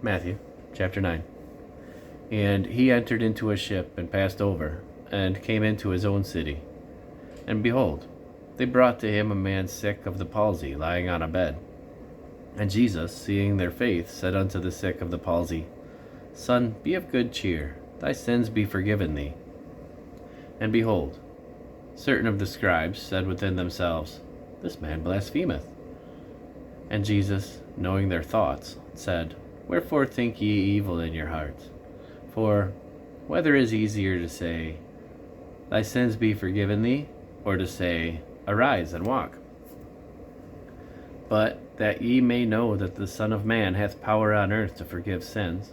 Matthew chapter 9. And he entered into a ship and passed over, and came into his own city. And behold, they brought to him a man sick of the palsy, lying on a bed. And Jesus, seeing their faith, said unto the sick of the palsy, Son, be of good cheer, thy sins be forgiven thee. And behold, certain of the scribes said within themselves, This man blasphemeth. And Jesus, knowing their thoughts, said, Wherefore think ye evil in your hearts? For whether is easier to say, Thy sins be forgiven thee, or to say, Arise and walk? But that ye may know that the Son of Man hath power on earth to forgive sins,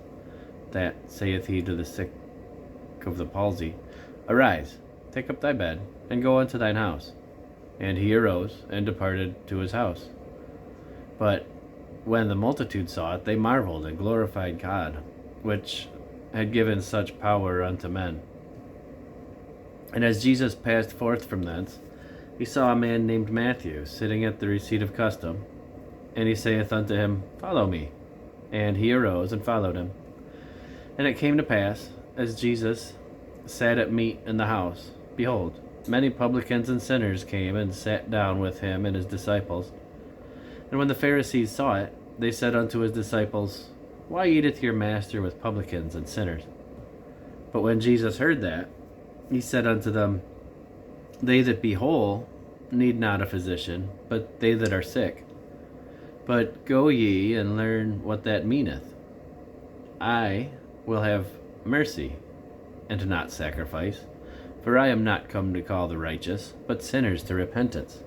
that saith he to the sick of the palsy, Arise, take up thy bed, and go unto thine house. And he arose, and departed to his house. But when the multitude saw it, they marveled, and glorified God, which had given such power unto men. And as Jesus passed forth from thence, he saw a man named Matthew sitting at the receipt of custom. And he saith unto him, Follow me. And he arose and followed him. And it came to pass, as Jesus sat at meat in the house, behold, many publicans and sinners came and sat down with him and his disciples. And when the Pharisees saw it, they said unto his disciples, Why eateth your master with publicans and sinners? But when Jesus heard that, he said unto them, They that be whole need not a physician, but they that are sick. But go ye and learn what that meaneth. I will have mercy, and not sacrifice, for I am not come to call the righteous, but sinners to repentance.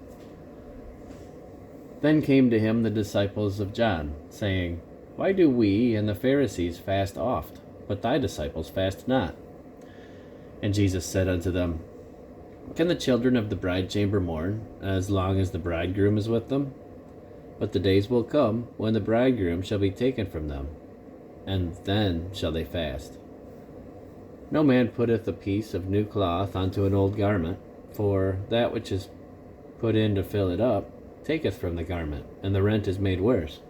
Then came to him the disciples of John, saying, Why do we and the Pharisees fast oft, but thy disciples fast not? And Jesus said unto them, Can the children of the bridechamber mourn, as long as the bridegroom is with them? But the days will come, when the bridegroom shall be taken from them, and then shall they fast. No man putteth a piece of new cloth unto an old garment, for that which is put in to fill it up taketh from the garment, and the rent is made worse.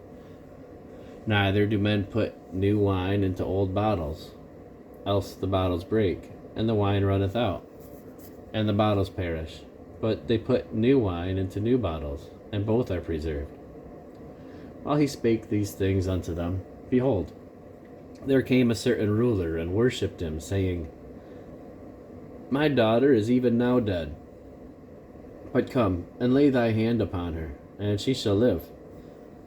Neither do men put new wine into old bottles, else the bottles break, and the wine runneth out, and the bottles perish. But they put new wine into new bottles, and both are preserved. While he spake these things unto them, behold, there came a certain ruler, and worshipped him, saying, My daughter is even now dead. But come, and lay thy hand upon her, and she shall live.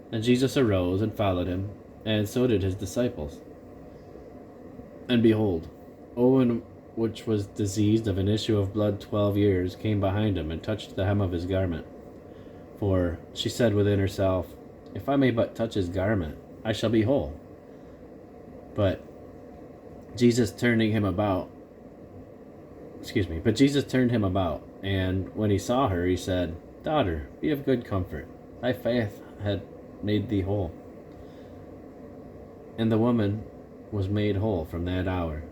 And Jesus arose and followed him, and so did his disciples. And behold, a woman which was diseased of an issue of blood 12 years came behind him, and touched the hem of his garment. For she said within herself, If I may but touch his garment, I shall be whole. But Jesus turned him about, and when he saw her, he said, Daughter, be of good comfort, thy faith hath made thee whole. And the woman was made whole from that hour.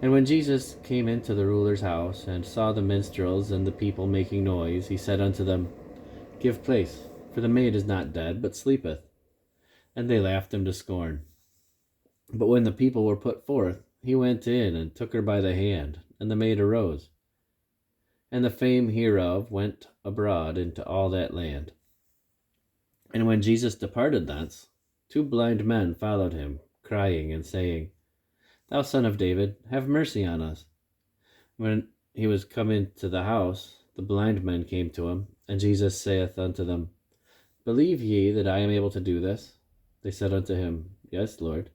And when Jesus came into the ruler's house, and saw the minstrels and the people making noise, he said unto them, Give place, for the maid is not dead, but sleepeth. And they laughed him to scorn. But when the people were put forth, he went in and took her by the hand, and the maid arose. And the fame hereof went abroad into all that land. And when Jesus departed thence, 2 blind men followed him, crying and saying, Thou Son of David, have mercy on us. When he was come into the house, the blind men came to him, and Jesus saith unto them, Believe ye that I am able to do this? They said unto him, Yes, Lord.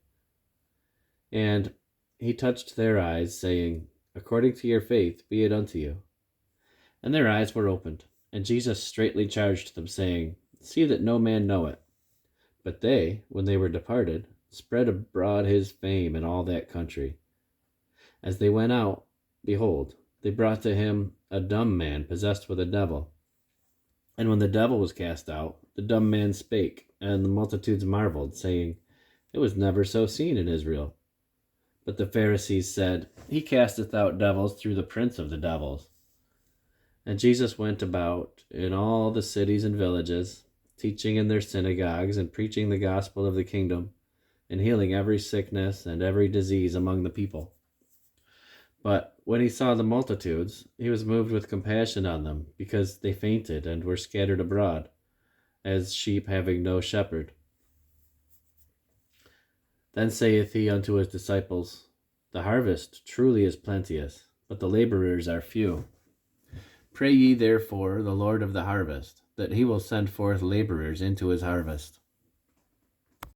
And he touched their eyes, saying, According to your faith be it unto you. And their eyes were opened, and Jesus straitly charged them, saying, See that no man know it. But they, when they were departed, spread abroad his fame in all that country. As they went out, behold, they brought to him a dumb man possessed with a devil. And when the devil was cast out, the dumb man spake, and the multitudes marveled, saying, It was never so seen in Israel. But the Pharisees said, He casteth out devils through the prince of the devils. And Jesus went about in all the cities and villages, teaching in their synagogues, and preaching the gospel of the kingdom, and healing every sickness and every disease among the people. But when he saw the multitudes, he was moved with compassion on them, because they fainted and were scattered abroad, as sheep having no shepherd. Then saith he unto his disciples, The harvest truly is plenteous, but the laborers are few. Pray ye therefore the Lord of the harvest, that he will send forth laborers into his harvest.